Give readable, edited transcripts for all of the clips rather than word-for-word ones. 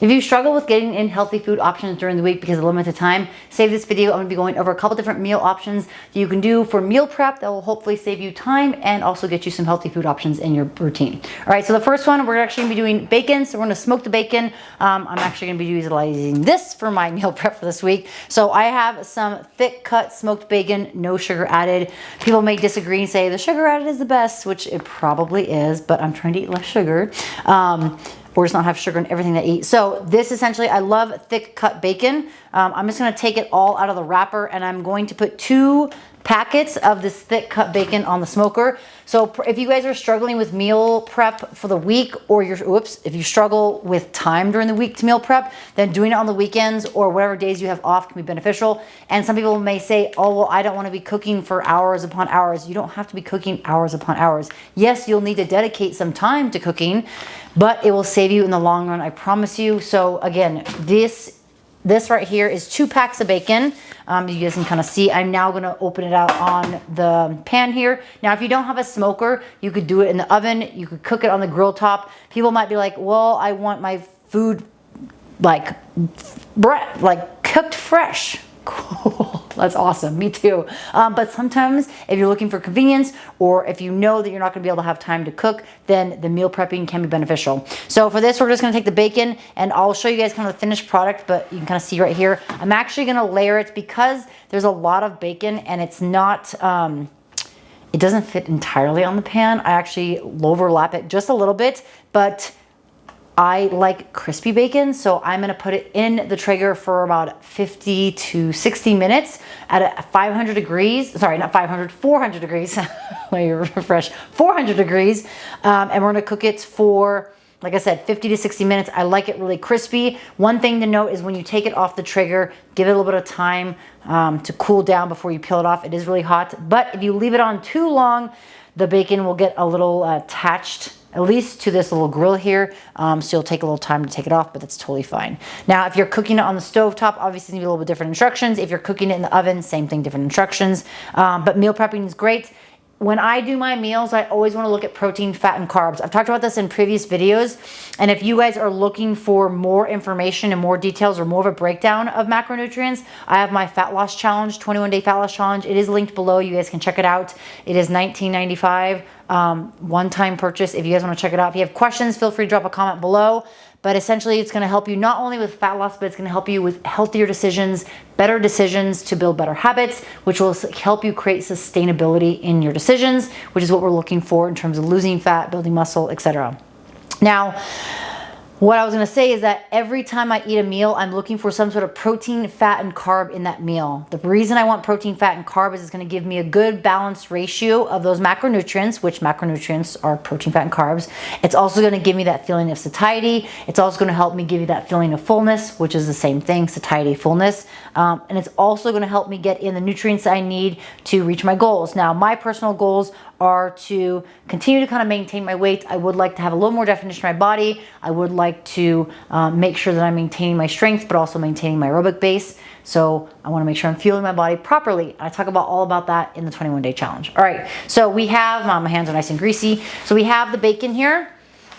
If you struggle with getting in healthy food options during the week because of limited time, save this video. I'm gonna be going over a couple different meal options that you can do for meal prep that will hopefully save you time and also get you some healthy food options in your routine. All right, so the first one, we're actually gonna be doing bacon. So we're gonna smoke the bacon. I'm actually gonna be utilizing this for my meal prep for this week. So I have some thick cut smoked bacon, no sugar added. People may disagree and say the sugar added is the best, which it probably is, but I'm trying to eat less sugar. Or just not have sugar in everything that I eat. So this essentially, I love thick cut bacon. I'm just gonna take it all out of the wrapper and I'm going to put 2 packets of this thick cut bacon on the smoker. So if you guys are struggling with meal prep for the week, or if you struggle with time during the week to meal prep, then doing it on the weekends or whatever days you have off can be beneficial. And some people may say, oh, well, I don't want to be cooking for hours upon hours. You don't have to be cooking hours upon hours. Yes, you'll need to dedicate some time to cooking, but it will save you in the long run, I promise you. So again, this right here is 2 packs of bacon. You guys can kind of see. I'm now gonna open it out on the pan here. Now, if you don't have a smoker, you could do it in the oven. You could cook it on the grill top. People might be like, well, I want my food like cooked fresh. Cool, that's awesome, me too. But sometimes if you're looking for convenience, or if you know that you're not gonna be able to have time to cook, then the meal prepping can be beneficial. So for this, we're just gonna take the bacon and I'll show you guys kind of the finished product, but you can kind of see right here. I'm actually gonna layer it because there's a lot of bacon and it's not, it doesn't fit entirely on the pan. I actually overlap it just a little bit, but I like crispy bacon, so I'm gonna put it in the Traeger for about 50 to 60 minutes at 500 degrees. Sorry, not 500, 400 degrees. Let me refresh, 400 degrees. And we're gonna cook it for, like I said, 50 to 60 minutes. I like it really crispy. One thing to note is when you take it off the Traeger, give it a little bit of time to cool down before you peel it off. It is really hot, but if you leave it on too long, the bacon will get a little attached, at least to this little grill here. So you'll take a little time to take it off, but that's totally fine. Now, if you're cooking it on the stove top, obviously you need a little bit different instructions. If you're cooking it in the oven, same thing, different instructions. But meal prepping is great. When I do my meals, I always want to look at protein, fat, and carbs. I've talked about this in previous videos. And if you guys are looking for more information and more details or more of a breakdown of macronutrients, I have my fat loss challenge, 21-day fat loss challenge. It is linked below. You guys can check it out. It is $19.95, one-time purchase. If you guys want to check it out. If you have questions, feel free to drop a comment below. But essentially, it's going to help you not only with fat loss, but it's going to help you with healthier decisions, better decisions to build better habits, which will help you create sustainability in your decisions, which is what we're looking for in terms of losing fat, building muscle, etc. Now, what I was gonna say is that every time I eat a meal, I'm looking for some sort of protein, fat, and carb in that meal. The reason I want protein, fat, and carb is it's gonna give me a good balanced ratio of those macronutrients, which macronutrients are protein, fat, and carbs. It's also gonna give me that feeling of satiety. It's also gonna help me give you that feeling of fullness, which is the same thing, satiety, fullness. And it's also gonna help me get in the nutrients I need to reach my goals. Now, my personal goals are to continue to kind of maintain my weight. I would like to have a little more definition in my body. I would like to make sure that I'm maintaining my strength, but also maintaining my aerobic base. So I want to make sure I'm fueling my body properly. I talk about all about that in the 21-day challenge. All right, so we have, my hands are nice and greasy. So we have the bacon here,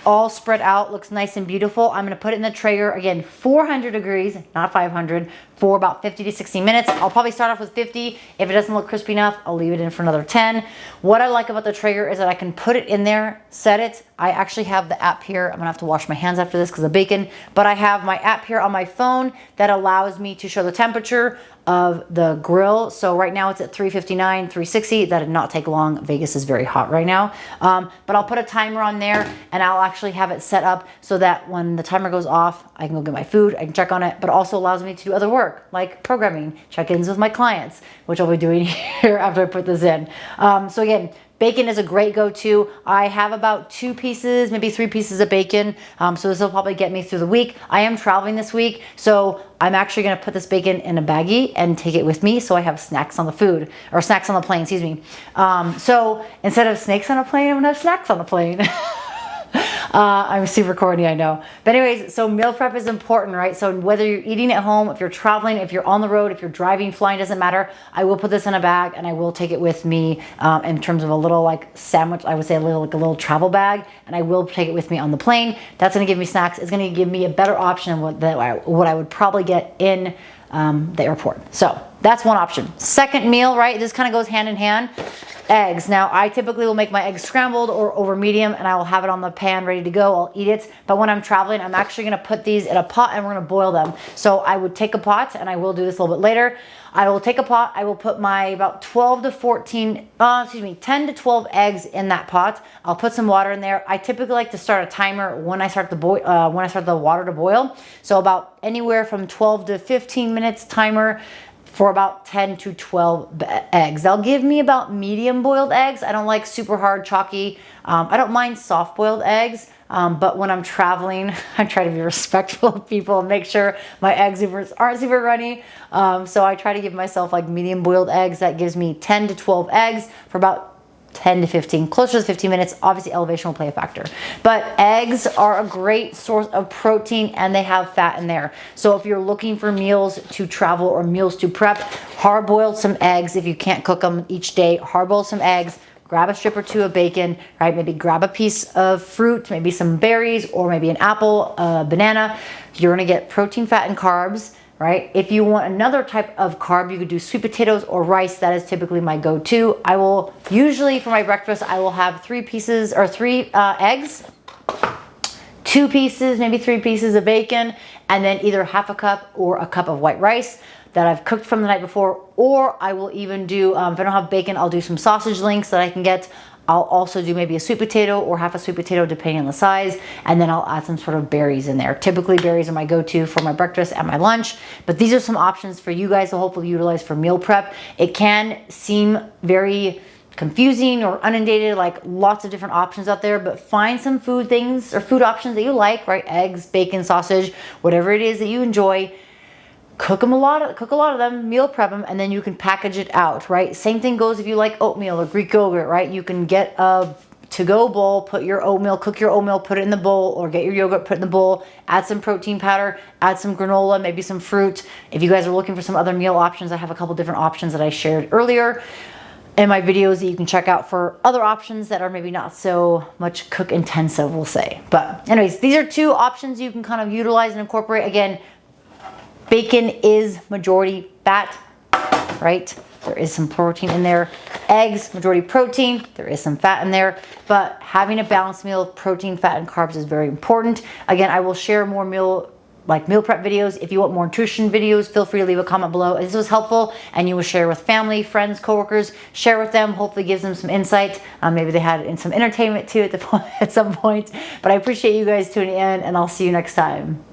all spread out, looks nice and beautiful. I'm gonna put it in the Traeger, again, 400 degrees, not 500, for about 50 to 60 minutes. I'll probably start off with 50. If it doesn't look crispy enough, I'll leave it in for another 10. What I like about the Traeger is that I can put it in there, set it. I actually have the app here. I'm gonna have to wash my hands after this because of bacon, but I have my app here on my phone that allows me to show the temperature of the grill. So right now it's at 359, 360. That did not take long. Vegas is very hot right now. But I'll put a timer on there and I'll actually have it set up so that when the timer goes off, I can go get my food, I can check on it, but also allows me to do other work like programming, check-ins with my clients, which I'll be doing here after I put this in. So again, bacon is a great go-to. I have about 2 pieces, maybe 3 pieces of bacon. So this will probably get me through the week. I am traveling this week, so I'm actually gonna put this bacon in a baggie and take it with me so I have snacks on the food, or snacks on the plane, excuse me. So instead of snakes on a plane, I'm gonna have snacks on the plane. I'm super corny, I know. But anyways, so meal prep is important, right? So whether you're eating at home, if you're traveling, if you're on the road, if you're driving, flying, doesn't matter. I will put this in a bag and I will take it with me in terms of a little like sandwich, I would say a little travel bag, and I will take it with me on the plane. That's gonna give me snacks. It's gonna give me a better option of what I would probably get in the airport. So that's one option. Second meal, right? This kind of goes hand in hand. Eggs. Now, I typically will make my eggs scrambled or over medium, and I will have it on the pan ready to go. I'll eat it. But when I'm traveling, I'm actually going to put these in a pot and we're going to boil them. So I would take a pot, and I will do this a little bit later. I will take a pot. I will put my about 10 to 12 eggs in that pot. I'll put some water in there. I typically like to start a timer when I start the water to boil. So about anywhere from 12 to 15 minutes timer for about 10 to 12 eggs. They'll give me about medium boiled eggs. I don't like super hard, chalky. I don't mind soft boiled eggs, but when I'm traveling, I try to be respectful of people and make sure my eggs aren't super runny. So I try to give myself like medium boiled eggs. That gives me 10 to 12 eggs for about 10 to 15, closer to 15 minutes. Obviously elevation will play a factor, but eggs are a great source of protein and they have fat in there. So if you're looking for meals to travel or meals to prep, hard boiled some eggs. If you can't cook them each day, hard boil some eggs, grab a strip or two of bacon, right? Maybe grab a piece of fruit, maybe some berries or maybe an apple, a banana. You're gonna get protein, fat, and carbs. Right? If you want another type of carb, you could do sweet potatoes or rice. That is typically my go-to. I will usually for my breakfast, I will have three eggs, 2 pieces, maybe 3 pieces of bacon, and then either half a cup or a cup of white rice that I've cooked from the night before. Or I will even do, if I don't have bacon, I'll do some sausage links that I can get. I'll also do maybe a sweet potato or half a sweet potato depending on the size, and then I'll add some sort of berries in there. Typically berries are my go-to for my breakfast and my lunch, but these are some options for you guys to hopefully utilize for meal prep. It can seem very confusing or inundated, like lots of different options out there, but find some food options that you like, right? Eggs, bacon, sausage, whatever it is that you enjoy. Cook a lot of them, meal prep them, and then you can package it out, right? Same thing goes if you like oatmeal or Greek yogurt, right? You can get a to-go bowl, cook your oatmeal, put it in the bowl, or get your yogurt, put it in the bowl, add some protein powder, add some granola, maybe some fruit. If you guys are looking for some other meal options, I have a couple different options that I shared earlier in my videos that you can check out for other options that are maybe not so much cook intensive, we'll say. But anyways, these are 2 options you can kind of utilize and incorporate. Again, bacon is majority fat, right? There is some protein in there. Eggs, majority protein. There is some fat in there, but having a balanced meal of protein, fat, and carbs is very important. Again, I will share more meal prep videos. If you want more nutrition videos, feel free to leave a comment below. If this was helpful and you will share with family, friends, coworkers, share with them. Hopefully gives them some insight. Maybe they had some entertainment too at some point. But I appreciate you guys tuning in, and I'll see you next time.